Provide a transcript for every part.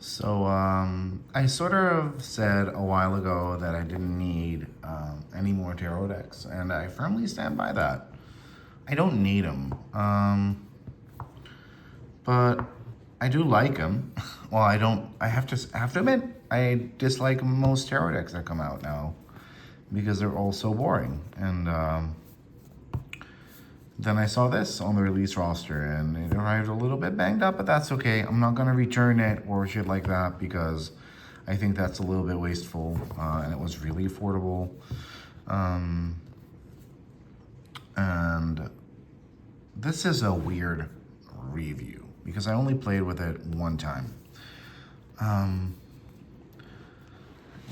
So I sort of said a while ago that I didn't need any more tarot decks, and I firmly stand by that. I don't need them, but I do like them. Well, I don't. I have to admit, I dislike most tarot decks that come out now because they're all so boring. And then I saw this on the release roster, and it arrived a little bit banged up, but that's okay. I'm not gonna return it or shit like that because I think that's a little bit wasteful, and it was really affordable. And this is a weird review because I only played with it one time.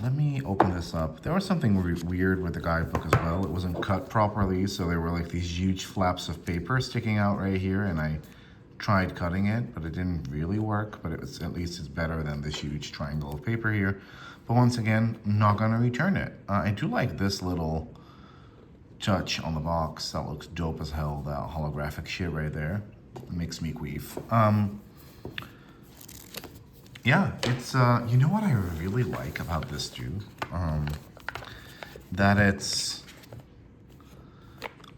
Let me open this up. There was something weird with the guidebook as well. It wasn't cut properly, so there were like these huge flaps of paper sticking out right here, and I tried cutting it, but it didn't really work, but at least it's better than this huge triangle of paper here. But once again, I'm not gonna return it. I do like this little touch on the box. That looks dope as hell, that holographic shit right there. It makes me queef. Yeah, it's, you know what I really like about this too? That it's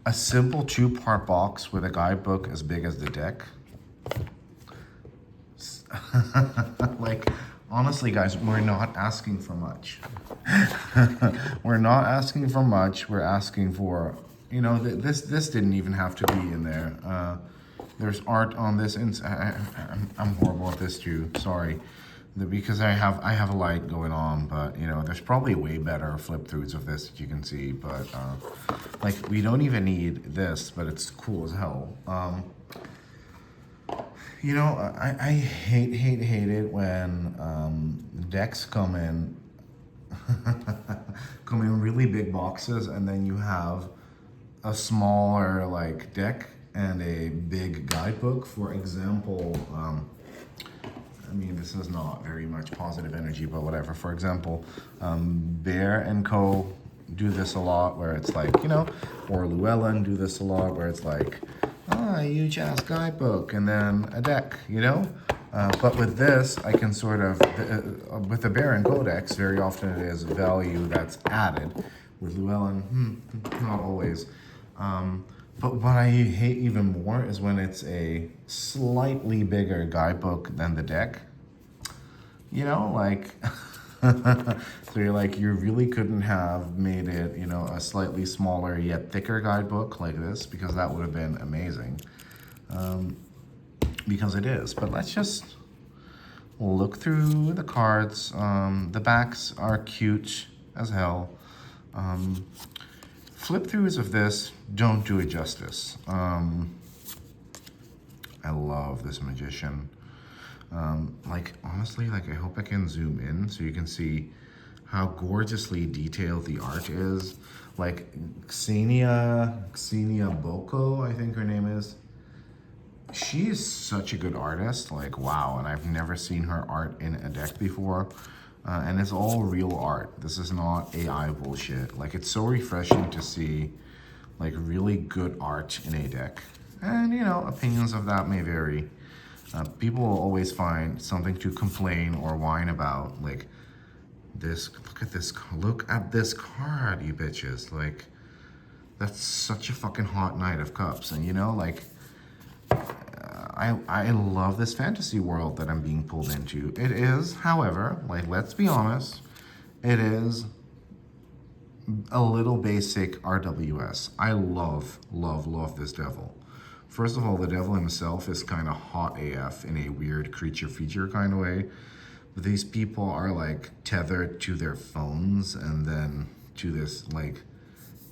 a simple two-part box with a guidebook as big as the deck. Like, honestly, guys, we're not asking for much. We're not asking for much. We're asking for, you know, this didn't even have to be in there. There's art on this. I'm horrible at this too. Sorry, because I have a light going on, but you know, there's probably way better flip throughs of this that you can see. But like, we don't even need this, but it's cool as hell. You know, I hate it when decks come in really big boxes, and then you have a smaller like deck and a big guidebook. For example, I mean, this is not very much positive energy, but whatever. For example, Bear and Co. do this a lot, where it's like, you know, or Llewellyn do this a lot, where it's like, a huge ass guidebook and then a deck, you know? But with this, I can sort of, with the Bear and Co. decks, very often it is value that's added. With Llewellyn, not always. But what I hate even more is when it's a slightly bigger guidebook than the deck. You know, like, so you're like, you really couldn't have made it, you know, a slightly smaller yet thicker guidebook like this, because that would have been amazing. Because it is. But let's just look through the cards. The backs are cute as hell. Flip throughs of this don't do it justice. I love this magician. Like, honestly, like, I hope I can zoom in so you can see how gorgeously detailed the art is. Like, Xenia Boko, I think her name is. She is such a good artist, like, wow, and I've never seen her art in a deck before. And it's all real art. This is not AI bullshit. Like, it's so refreshing to see, like, really good art in a deck. And, you know, opinions of that may vary. People will always find something to complain or whine about. Like, this, look at this card, you bitches. Like, that's such a fucking hot Knight of Cups. And, you know, like, I love this fantasy world that I'm being pulled into. It is, however, like, let's be honest, it is a little basic RWS. I love this devil. First of all, the devil himself is kind of hot AF in a weird creature feature kind of way. But these people are like tethered to their phones and then to this like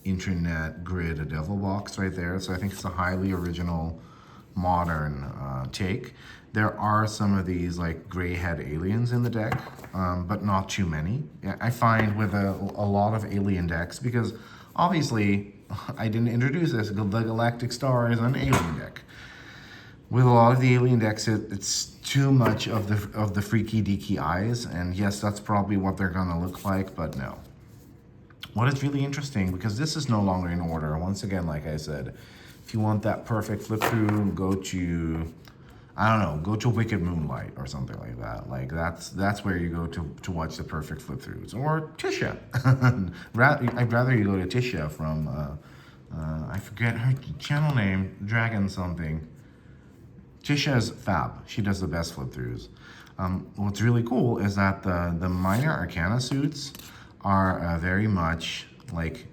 internet grid devil box right there. So I think it's a highly original modern take. There are some of these like gray head aliens in the deck, but not too many. I find with a lot of alien decks, because obviously I didn't introduce this, the Galactic Star is an alien deck. With a lot of the alien decks, it's too much of the freaky deaky eyes, and yes, that's probably what they're gonna look like, but no. What is really interesting, because this is no longer in order, once again, like I said, if you want that perfect flip through, go to I don't know, go to Wicked Moonlight or something like that. Like that's where you go to watch the perfect flip throughs. Or Tisha. I'd rather you go to Tisha from I forget her channel name, Dragon something. Tisha's fab. She does the best flip throughs. What's really cool is that the minor arcana suits are very much like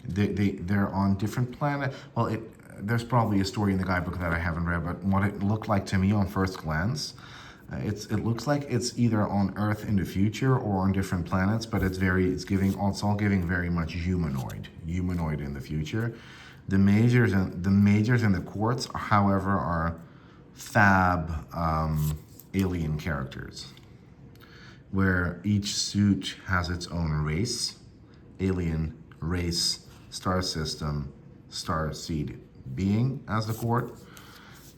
they're on different planet. Well, there's probably a story in the guidebook that I haven't read, but what it looked like to me on first glance, it looks like it's either on Earth in the future or on different planets, but it's all giving very much humanoid in the future. The majors and the quartz, however, are fab alien characters, where each suit has its own race, alien race, star system, star seed being as the court,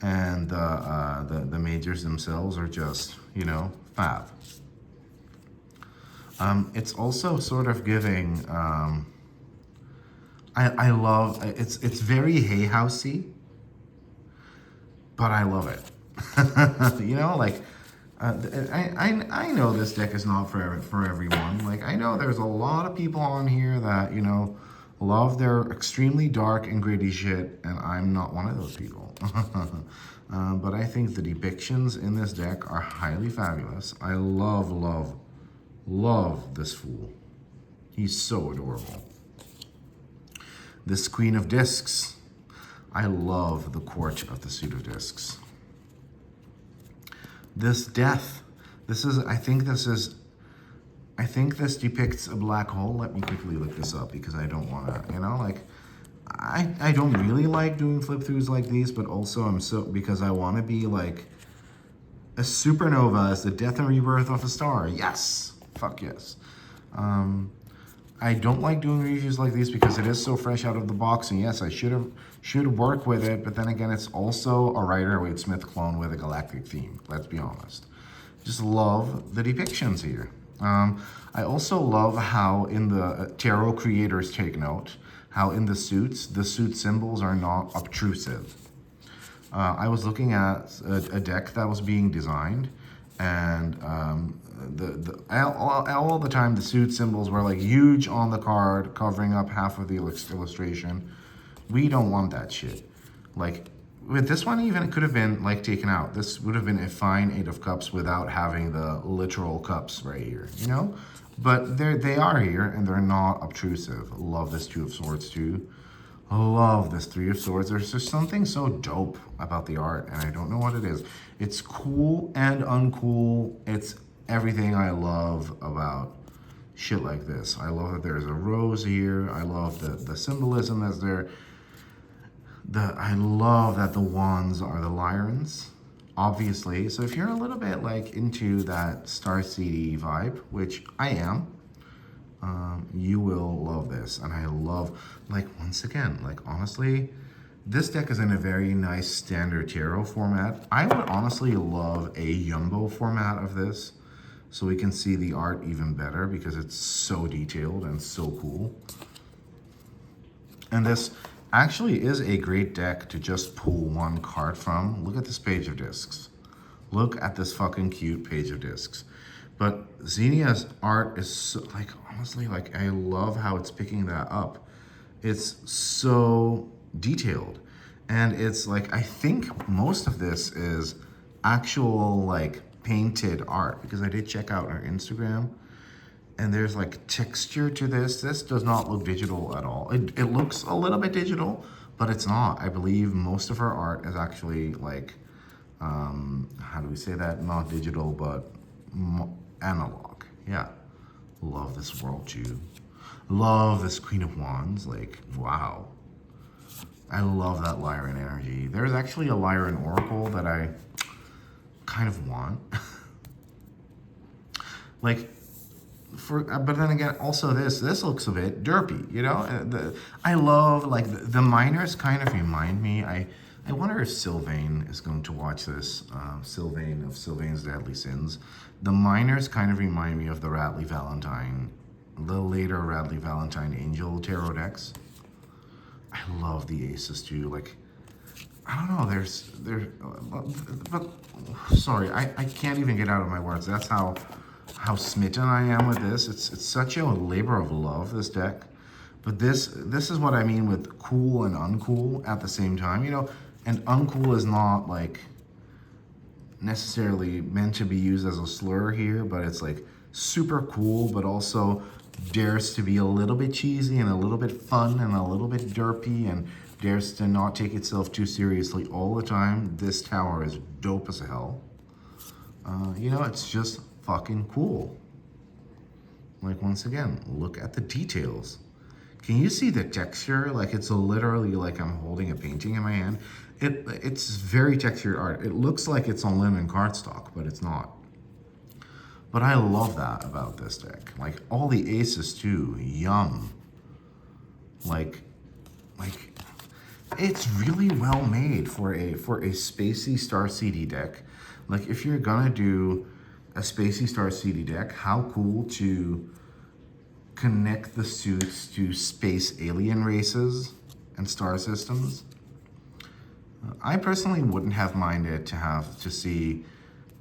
and the majors themselves are just, you know, fab. It's also sort of giving. I love it's very Hay Housey, but I love it. You know, like I know this deck is not for everyone. Like I know there's a lot of people on here that, you know, love their extremely dark and gritty shit, and I'm not one of those people. But I think the depictions in this deck are highly fabulous. I love this fool. He's so adorable. This Queen of Discs. I love the court of the suit of discs. This Death. I think this depicts a black hole. Let me quickly look this up because I don't want to, you know, like, I don't really like doing flip throughs like these, but also because I want to be like, a supernova is the death and rebirth of a star. Yes, fuck yes. I don't like doing reviews like these because it is so fresh out of the box, and yes, I should work with it, but then again, it's also a Rider-Waite Smith clone with a galactic theme, let's be honest. Just love the depictions here. I also love how in the tarot creators take note, how in the suit symbols are not obtrusive. I was looking at a deck that was being designed, and all the time the suit symbols were like huge on the card, covering up half of the illustration. We don't want that shit. Like with this one, even it could have been like taken out. This would have been a fine 8 of cups without having the literal cups right here, you know? But they are here and they're not obtrusive. Love this 2 of Swords too. Love this 3 of Swords. There's just something so dope about the art, and I don't know what it is. It's cool and uncool. It's everything I love about shit like this. I love that there's a rose here. I love the symbolism that's there. I love that the wands are the Lyrans, obviously. So if you're a little bit like into that Star Seedy vibe, which I am, you will love this. And I love, like, once again, like, honestly, this deck is in a very nice standard tarot format. I would honestly love a Jumbo format of this so we can see the art even better because it's so detailed and so cool. And this actually is a great deck to just pull one card from. Look at this page of discs. Look at this fucking cute page of discs. But Xenia's art is so, like, honestly, like, I love how it's picking that up. It's so detailed. And it's like, I think most of this is actual, like, painted art, because I did check out her Instagram and there's like texture to this. This does not look digital at all. It looks a little bit digital, but it's not. I believe most of her art is actually like, how do we say that? Not digital, but analog. Yeah. Love this world too. Love this Queen of Wands. Like, wow. I love that Lyran energy. There's actually a Lyran Oracle that I kind of want. Like, but then again, also this looks a bit derpy, you know? I love, like, the minors kind of remind me. I wonder if Sylvain is going to watch this, Sylvain of Sylvain's Deadly Sins. The minors kind of remind me of the Radley Valentine, the later Radley Valentine Angel tarot decks. I love the aces too. Like, I don't know, but sorry, I can't even get out of my words. That's how smitten I am with this. It's such a labor of love, this deck. But this is what I mean with cool and uncool at the same time, you know. And uncool is not like necessarily meant to be used as a slur here, but it's like super cool, but also dares to be a little bit cheesy and a little bit fun and a little bit derpy and dares to not take itself too seriously all the time. This tower is dope as hell. You know, it's just fucking cool. Like, once again, look at the details. Can you see the texture? Like, it's literally like I'm holding a painting in my hand. It's very textured art. It looks like it's on linen cardstock, but it's not. But I love that about this deck. Like, all the aces too, yum. Like, it's really well made for a spacey Star CD deck. Like, if you're gonna do a spacey Star CD deck, how cool to connect the suits to space alien races and star systems. I personally wouldn't have minded to see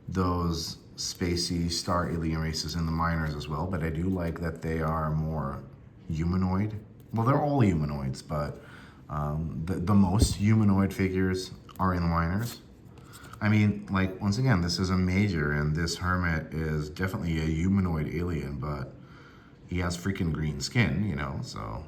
those spacey star alien races in the minors as well, but I do like that they are more humanoid. Well, they're all humanoids, but the most humanoid figures are in the minors. I mean, like, once again, this is a major, and this hermit is definitely a humanoid alien, but he has freaking green skin, you know, so.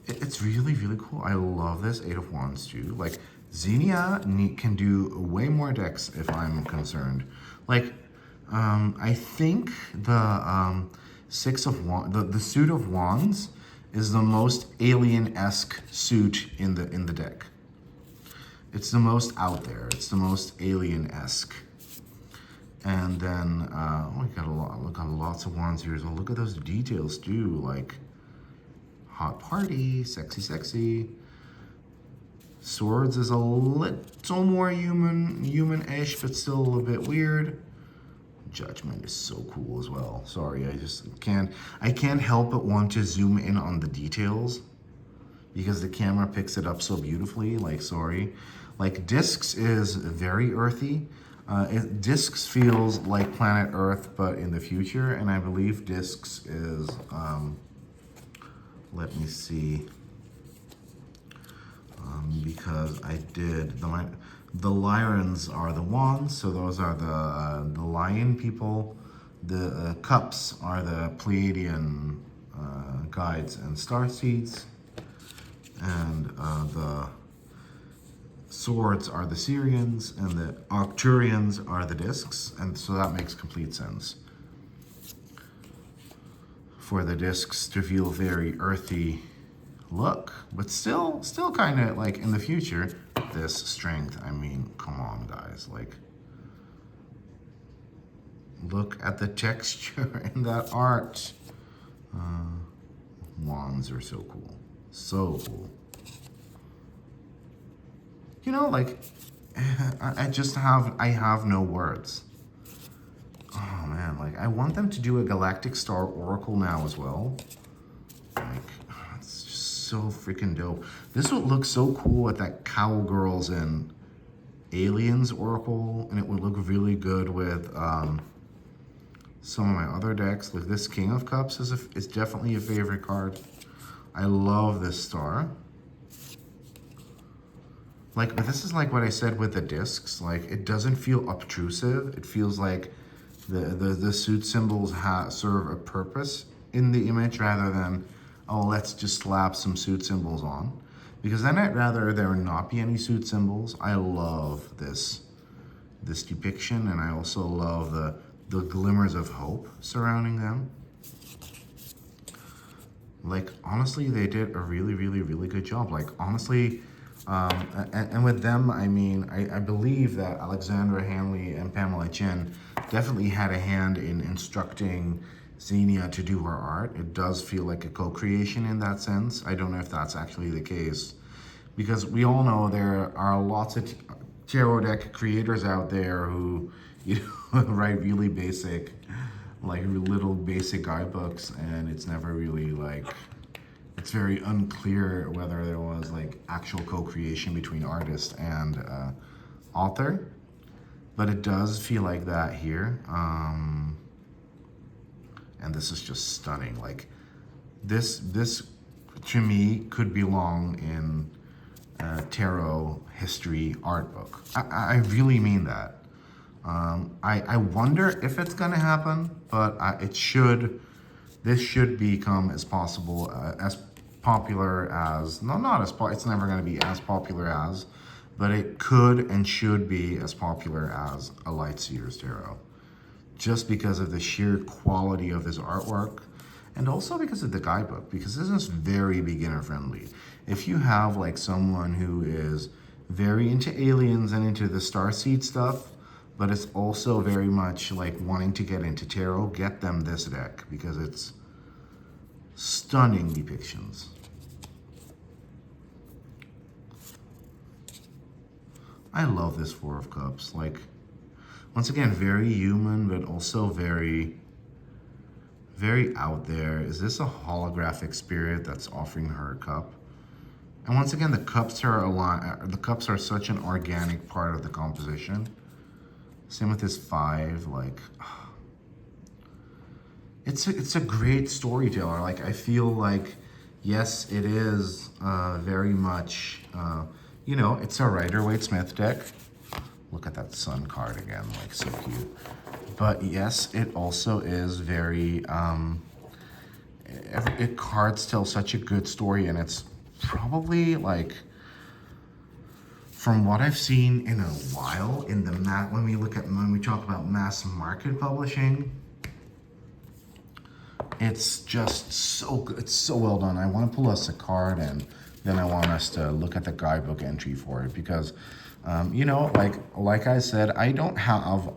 It's really, really cool. I love this Eight of Wands too. Like, Xenia can do way more decks if I'm concerned. Like, I think the Six of Wands, the suit of Wands is the most alien-esque suit in the deck. It's the most out there. It's the most alien-esque. And then we got lots of wands here as well. Look at those details too, like hot party, sexy, sexy. Swords is a little more human-ish, but still a little bit weird. Judgment is so cool as well. Sorry, I can't help but want to zoom in on the details because the camera picks it up so beautifully. Like, sorry. Like, Discs is very earthy. Discs feels like planet Earth, but in the future, and I believe Discs is, let me see, because I did, the Lions are the wands, so those are the lion people. The cups are the Pleiadian guides and starseeds, and the swords are the Syrians, and the Arcturians are the discs, and so that makes complete sense. For the discs to feel very earthy look, but still kind of like in the future. This strength, I mean, come on guys, like, look at the texture in that art. Wands are so cool, so cool. You know, like, I have no words. Oh man, like, I want them to do a Galactic Star Oracle now as well. Like, it's just so freaking dope. This would look so cool with that Cowgirls and Aliens Oracle, and it would look really good with some of my other decks. Like, this King of Cups is definitely a favorite card. I love this star. Like, but this is like what I said with the discs. Like, it doesn't feel obtrusive. It feels like the suit symbols serve a purpose in the image rather than, oh, let's just slap some suit symbols on. Because then I'd rather there not be any suit symbols. I love this depiction, and I also love the glimmers of hope surrounding them. Like, honestly, they did a really, really, really good job. Like, honestly, and with them, I mean, I believe that Alexandra Hanley and Pamela Chin definitely had a hand in instructing Xenia to do her art. It does feel like a co-creation in that sense. I don't know if that's actually the case, because we all know there are lots of tarot deck creators out there who, you know, write really basic, like little basic guidebooks, and it's never really like, it's very unclear whether there was like actual co-creation between artist and author, but it does feel like that here. And this is just stunning. Like this to me could belong in a tarot history art book. I really mean that. I wonder if it's gonna happen, but it should. This should become as possible as popular as not as it's never going to be as popular as, but it could and should be as popular as a Lightseer's Tarot, just because of the sheer quality of his artwork, and also because of the guidebook, because this is very beginner friendly. If you have like someone who is very into aliens and into the starseed stuff, but it's also very much like wanting to get into tarot, get them this deck because it's stunning depictions. I love this Four of Cups. Like, once again, very human, but also very, very out there. Is this a holographic spirit that's offering her a cup? And once again, the cups are the cups are such an organic part of the composition. Same with this 5, like, it's a great storyteller. Like, I feel like, yes, it is very much, you know, it's a Rider-Waite-Smith deck. Look at that sun card again, like, so cute. But yes, it also is very, it cards tell such a good story, and it's probably like, from what I've seen in a while, in the when we talk about mass market publishing, it's just so good. It's so well done. I want to pull us a card, and then I want us to look at the guidebook entry for it, because, you know, like I said, I don't have.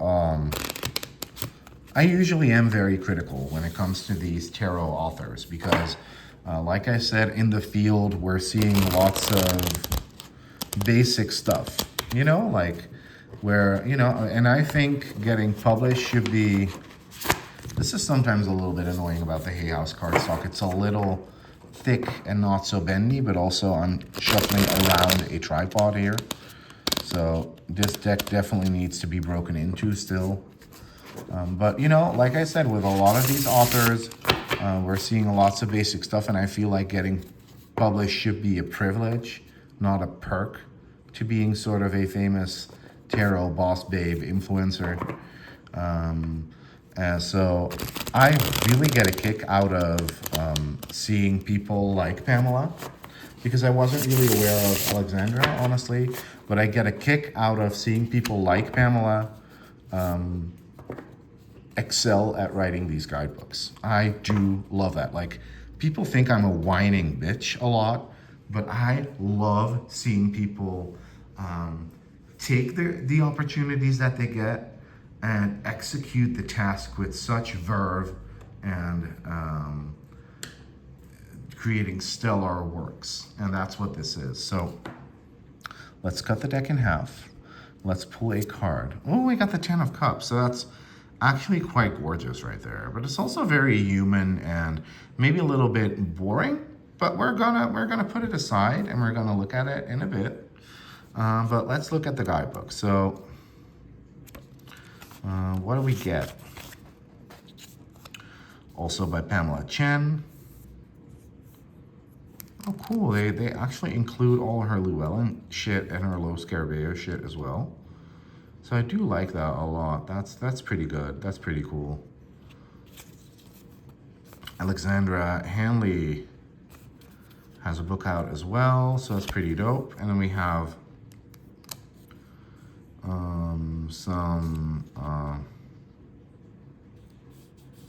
I usually am very critical when it comes to these tarot authors, because, like I said, in the field, we're seeing lots of basic stuff, you know, like where, you know, and I think getting published should be, this is sometimes a little bit annoying about the Hay House cardstock. It's a little thick and not so bendy, but also I'm shuffling around a tripod here. So this deck definitely needs to be broken into still. But, you know, like I said, with a lot of these authors, we're seeing lots of basic stuff, and I feel like getting published should be a privilege, not a perk, to being sort of a famous tarot boss babe influencer. So I really get a kick out of seeing people like Pamela, because I wasn't really aware of Alexandra, honestly, but I get a kick out of seeing people like Pamela excel at writing these guidebooks. I do love that. Like, people think I'm a whining bitch a lot, but I love seeing people take the opportunities that they get and execute the task with such verve and creating stellar works. And that's what this is. So let's cut the deck in half. Let's pull a card. Oh, we got the 10 of Cups. So that's actually quite gorgeous right there. But it's also very human and maybe a little bit boring. But we're gonna put it aside, and we're gonna look at it in a bit. But let's look at the guidebook. So what do we get? Also by Pamela Chen. Oh, cool. They actually include all her Llewellyn shit and her Los Scarabeo shit as well. So I do like that a lot. That's pretty good. That's pretty cool. Alexandra Hanley has a book out as well, so that's pretty dope. And then we have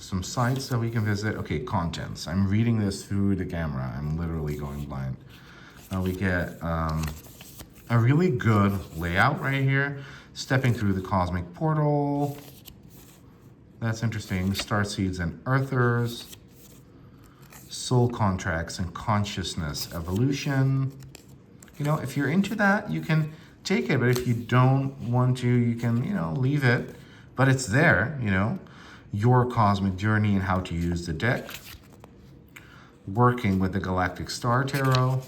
some sites that we can visit. Okay, contents. I'm reading this through the camera. I'm literally going blind. We get a really good layout right here. Stepping through the cosmic portal. That's interesting. Starseeds and Earthers. Soul contracts and consciousness evolution. You know, if you're into that, you can take it. But if you don't want to, you can, you know, leave it. But it's there, you know. Your cosmic journey and how to use the deck. working with the Galactic Star Tarot,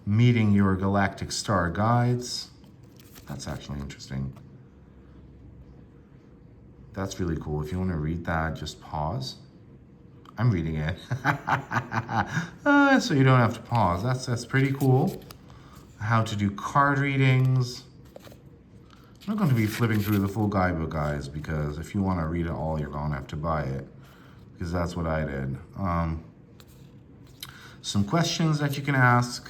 meeting your Galactic Star guides. That's actually interesting. That's really cool. If you want to read that, just pause. I'm reading it. So you don't have to pause. That's pretty cool. How to do card readings. I'm not going to be flipping through the full guidebook, guys, because if you want to read it all, you're going to have to buy it, because that's what I did. Some questions that you can ask.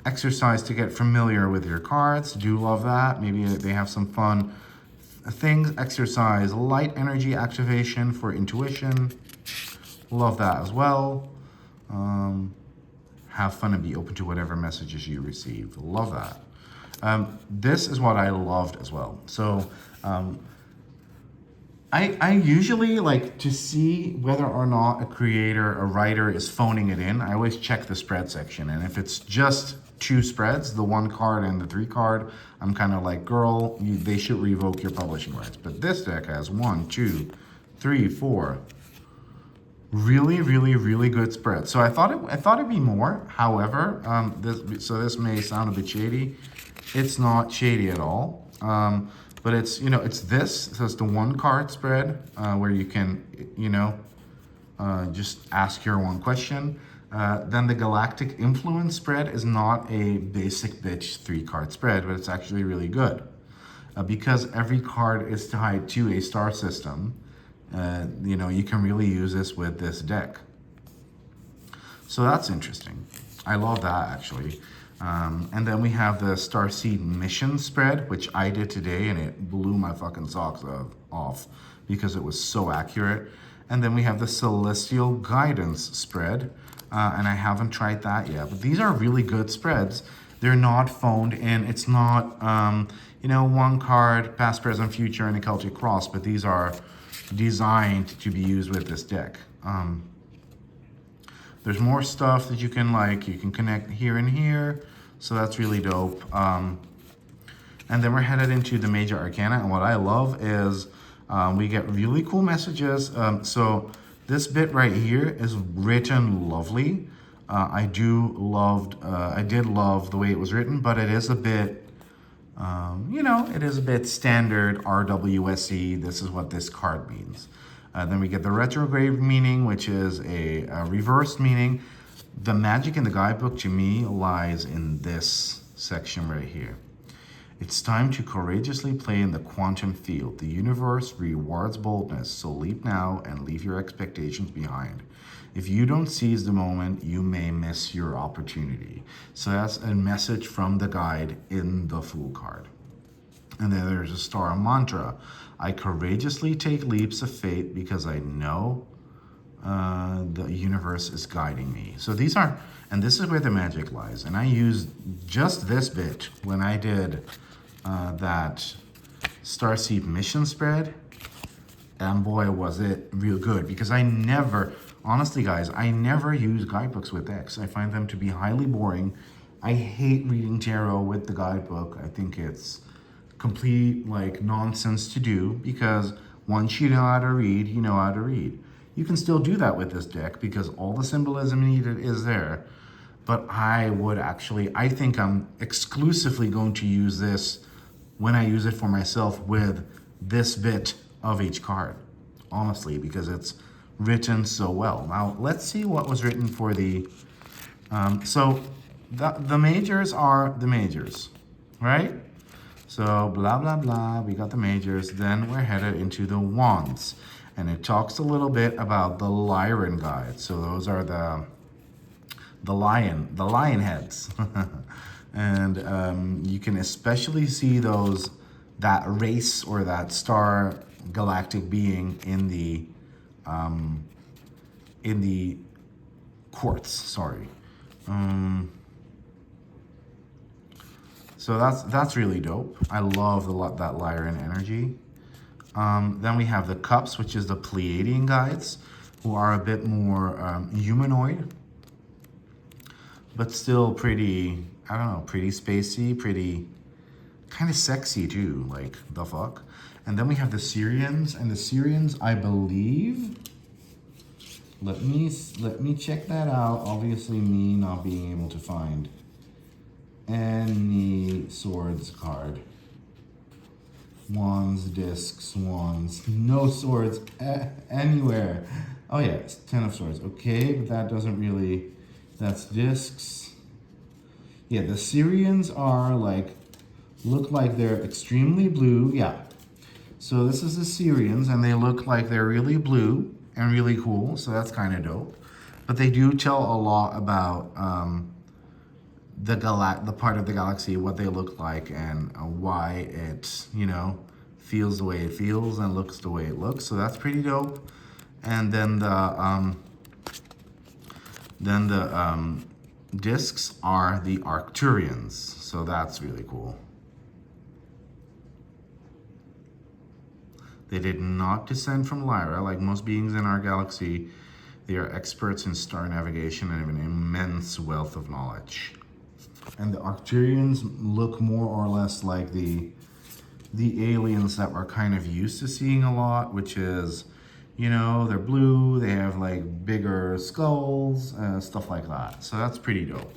Exercise to get familiar with your cards. Do love that. Maybe they have some fun things. Exercise light energy activation for intuition. Love that as well. Have fun and be open to whatever messages you receive. Love that. This is what I loved as well. So I usually like to see whether or not a creator, a writer is phoning it in. I always check the spread section. And if it's just 2 spreads, the 1 card and the 3 card, I'm kind of like, girl, they should revoke your publishing rights. But this deck has 1, 2, 3, 4. Really, really, really good spread. So I thought it'd be more. However, this may sound a bit shady. It's not shady at all. But it's, you know, it's this. So it's the 1 card spread where you can, you know, just ask your 1 question. Then the Galactic Influence spread is not a basic bitch 3 card spread, but it's actually really good because every card is tied to a star system. You know, you can really use this with this deck. So that's interesting. I love that, actually. And then we have the Starseed Mission spread, which I did today, and it blew my fucking socks off because it was so accurate. And then we have the Celestial Guidance spread, and I haven't tried that yet. But these are really good spreads. They're not phoned in. It's not, you know, 1 card, past, present, future, and a Celtic cross, but these are designed to be used with this deck. There's more stuff that you can connect here and here, so that's really dope. And then we're headed into the Major Arcana, and what I love is we get really cool messages. So this bit right here is written lovely. I did love the way it was written, but it is a bit, you know, it is a bit standard RWSE. This is what this card means. Then we get the retrograde meaning, which is a reversed meaning. The magic in the guidebook to me lies in this section right here. It's time to courageously play in the quantum field. The universe rewards boldness, so leap now and leave your expectations behind. If you don't seize the moment, you may miss your opportunity. So that's a message from the guide in the Fool card. And then there's a star mantra. I courageously take leaps of faith because I know the universe is guiding me. So these are, and this is where the magic lies. And I used just this bit when I did that Starseed Mission spread. And boy, was it real good, because I never, honestly guys, I never use guidebooks with decks. I find them to be highly boring. I hate reading tarot with the guidebook. I think it's complete like nonsense to do, because once you know how to read, you know how to read. You can still do that with this deck because all the symbolism needed is there. But I think I'm exclusively going to use this when I use it for myself with this bit of each card, honestly, because it's written so well. Now, let's see what was written for the, so the majors are the majors, right? So blah, blah, blah, we got the majors. Then we're headed into the wands. And it talks a little bit about the Lyran guide. So those are the lion heads. And you can especially see that race or that star galactic being in the quartz, sorry. So that's really dope. I love that Lyran energy. Then we have the cups, which is the Pleiadian guides, who are a bit more humanoid, but still pretty, I don't know, pretty spacey, pretty kind of sexy too, like the fuck. And then we have the Syrians, and the Syrians, I believe, Let me check that out. Obviously, me not being able to find any swords card. Wands, discs, wands. No swords anywhere. Oh yeah, it's 10 of swords. Okay, but that doesn't really... That's discs. Yeah, the Syrians are like... Look like they're extremely blue. Yeah. So this is the Syrians, and they look like they're really blue and really cool. So that's kind of dope. But they do tell a lot about the part of the galaxy, what they look like, and why it, you know, feels the way it feels and looks the way it looks. So that's pretty dope. And then the discs are the Arcturians. So that's really cool. They did not descend from Lyra. Like most beings in our galaxy, they are experts in star navigation and have an immense wealth of knowledge. And the Arcturians look more or less like the aliens that we're kind of used to seeing a lot, which is, you know, they're blue, they have like bigger skulls, stuff like that. So that's pretty dope.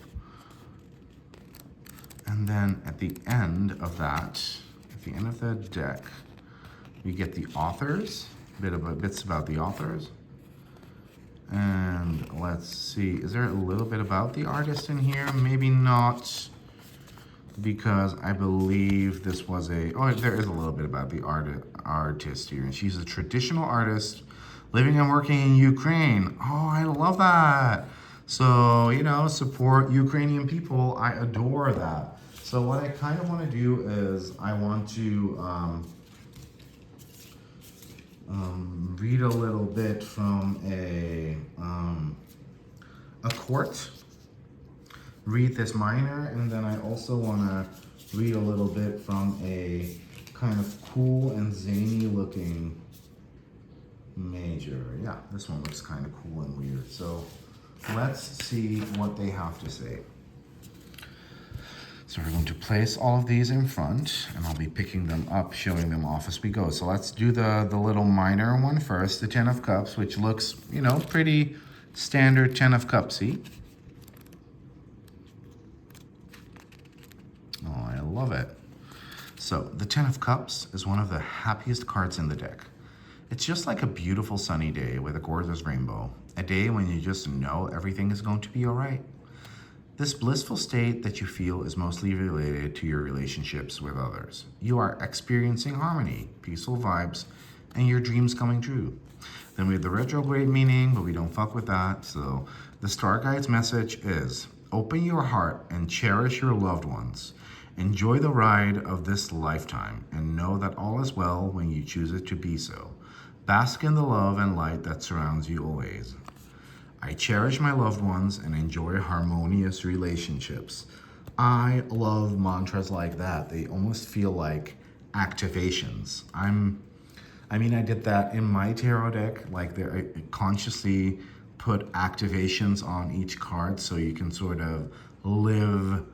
And then at the end of that, at the end of the deck, we get the authors, bits about the authors. And let's see, is there a little bit about the artist in here? Maybe not, because I believe this was oh, there is a little bit about the artist here. And she's a traditional artist living and working in Ukraine. Oh, I love that. So, you know, support Ukrainian people. I adore that. So what I kind of want to do is I want to read a little bit from a court, read this minor, and then I also want to read a little bit from a kind of cool and zany looking major. Yeah, this one looks kind of cool and weird. So let's see what they have to say. So we're going to place all of these in front, and I'll be picking them up, showing them off as we go. So let's do the little minor one first, the 10 of Cups, which looks, you know, pretty standard 10 of Cupsy. Oh, I love it. So the 10 of Cups is one of the happiest cards in the deck. It's just like a beautiful sunny day with a gorgeous rainbow. A day when you just know everything is going to be all right. This blissful state that you feel is mostly related to your relationships with others. You are experiencing harmony, peaceful vibes, and your dreams coming true. Then we have the retrograde meaning, but we don't fuck with that. So the Star Guide's message is, open your heart and cherish your loved ones. Enjoy the ride of this lifetime and know that all is well when you choose it to be so. Bask in the love and light that surrounds you always. I cherish my loved ones and enjoy harmonious relationships. I love mantras like that. They almost feel like activations. I mean, I did that in my tarot deck. Like, I consciously put activations on each card so you can sort of live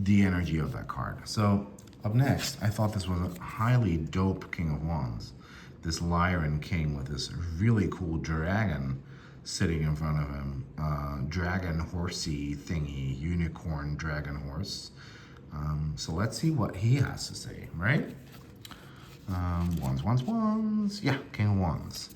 the energy of that card. So up next, I thought this was a highly dope King of Wands. This Lyran King with this really cool dragon sitting in front of him. Dragon horsey thingy, unicorn dragon horse. So let's see what he has to say, right? Wands. Yeah, King of Wands.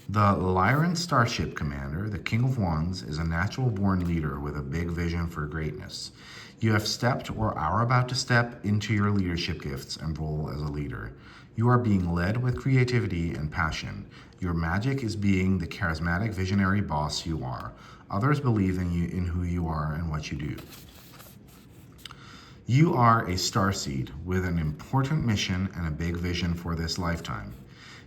The Lyran Starship Commander, the King of Wands, is a natural-born leader with a big vision for greatness. You have stepped or are about to step into your leadership gifts and role as a leader. You are being led with creativity and passion. Your magic is being the charismatic visionary boss you are. Others believe in you, in who you are and what you do. You are a starseed with an important mission and a big vision for this lifetime.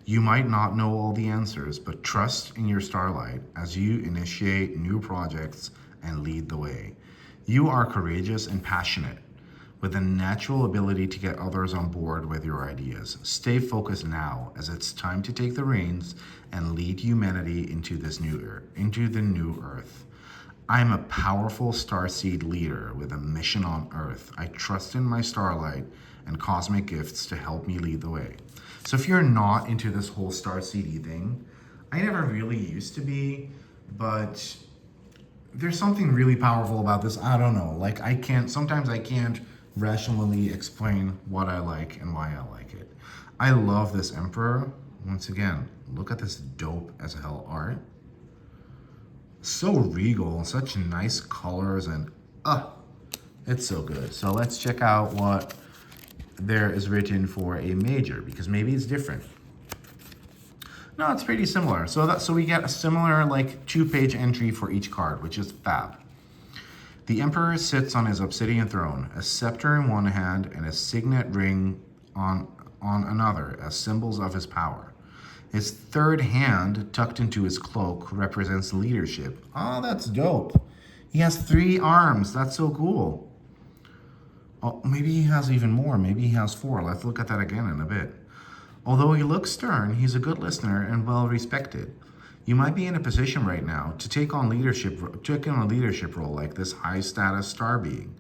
You might not know all the answers, but trust in your starlight as you initiate new projects and lead the way. You are courageous and passionate, with a natural ability to get others on board with your ideas. Stay focused now, as it's time to take the reins and lead humanity into the new Earth. I am a powerful starseed leader with a mission on Earth. I trust in my starlight and cosmic gifts to help me lead the way. So if you're not into this whole starseedy thing, I never really used to be, but there's something really powerful about this. I don't know. Like sometimes I can't rationally explain what I like and why I like it. I love this Emperor. Once again, look at this dope as hell art. So regal, such nice colors, and it's so good. So let's check out what there is written for a major, because maybe it's different. No, it's pretty similar. So we get a similar like 2-page entry for each card, which is fab. The Emperor sits on his obsidian throne, a scepter in one hand and a signet ring on another as symbols of his power. His third hand, tucked into his cloak, represents leadership. Oh, that's dope. He has 3 arms. That's so cool. Oh, maybe he has even more. Maybe he has 4. Let's look at that again in a bit. Although he looks stern, he's a good listener and well respected. You might be in a position right now to take on a leadership role like this high-status star being.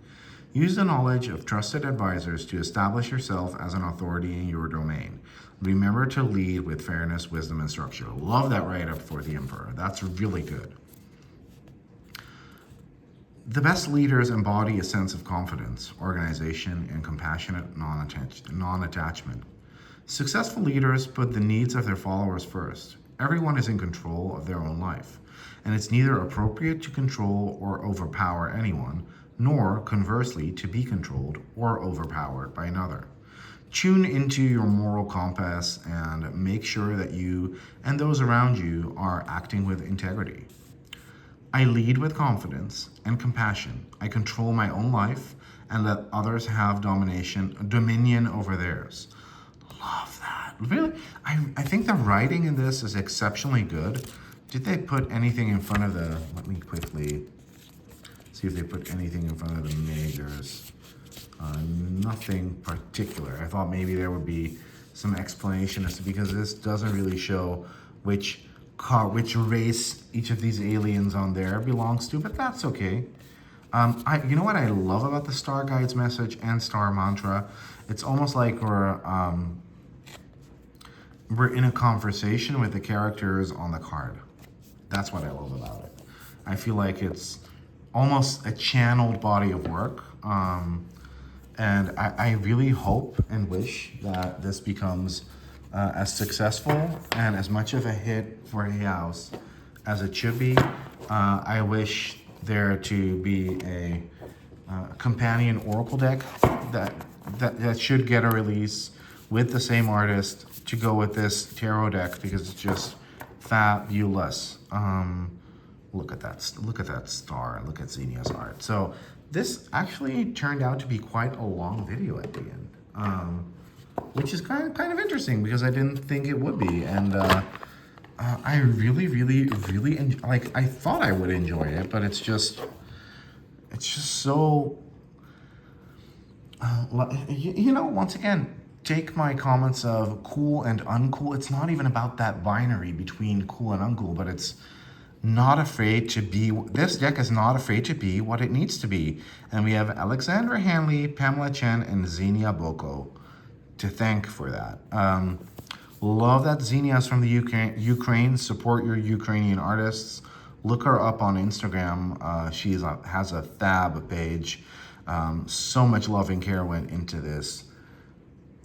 Use the knowledge of trusted advisors to establish yourself as an authority in your domain. Remember to lead with fairness, wisdom, and structure. Love that write-up for the Emperor. That's really good. The best leaders embody a sense of confidence, organization, and compassionate non-attachment. Successful leaders put the needs of their followers first. Everyone is in control of their own life, and it's neither appropriate to control or overpower anyone, nor, conversely, to be controlled or overpowered by another. Tune into your moral compass and make sure that you and those around you are acting with integrity. I lead with confidence and compassion. I control my own life and let others have dominion over theirs. Love that. Really, I think the writing in this is exceptionally good. Did they put anything in front of the, let me quickly see if they put anything in front of the majors. Nothing particular. I thought maybe there would be some explanation as to, because this doesn't really show which race each of these aliens on there belongs to, but that's okay. You know what I love about the Star Guides message and Star Mantra? It's almost like we're in a conversation with the characters on the card. That's what I love about it. I feel like it's almost a channeled body of work. And I really hope and wish that this becomes as successful and as much of a hit for Hay House as it should be. I wish there to be a companion Oracle deck that should get a release with the same artist to go with this tarot deck, because it's just fabulous. Look at that star. Look at Xenia's art. So this actually turned out to be quite a long video at the end, which is kind of interesting because I didn't think it would be, and I really I thought I would enjoy it, but it's just so once again, take my comments of cool and uncool. It's not even about that binary between cool and uncool, but it's not afraid to be, this deck is not afraid to be what it needs to be. And we have Alexandra Hanley, Pamela Chen, and Xenia Boko to thank for that. Love that Xenia is from the Ukraine. Support your Ukrainian artists. Look her up on Instagram. She has a fab page. So much love and care went into this.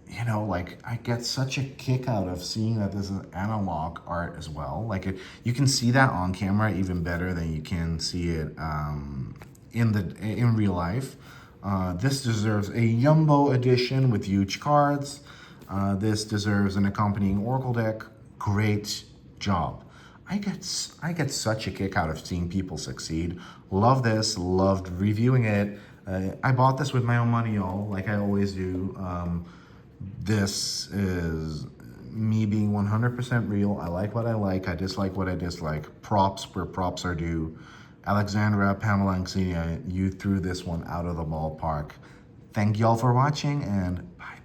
You know, like, I get such a kick out of seeing that this is analog art as well. Like, you can see that on camera even better than you can see it in real life. This deserves a Jumbo edition with huge cards. This deserves an accompanying Oracle deck. Great job. I get such a kick out of seeing people succeed. Love this. Loved reviewing it. I bought this with my own money, y'all, like I always do. This is me being 100% real. I like what I like. I dislike what I dislike. Props where props are due. Alexandra, Pamela, and Xenia, you threw this one out of the ballpark. Thank y'all for watching, and bye.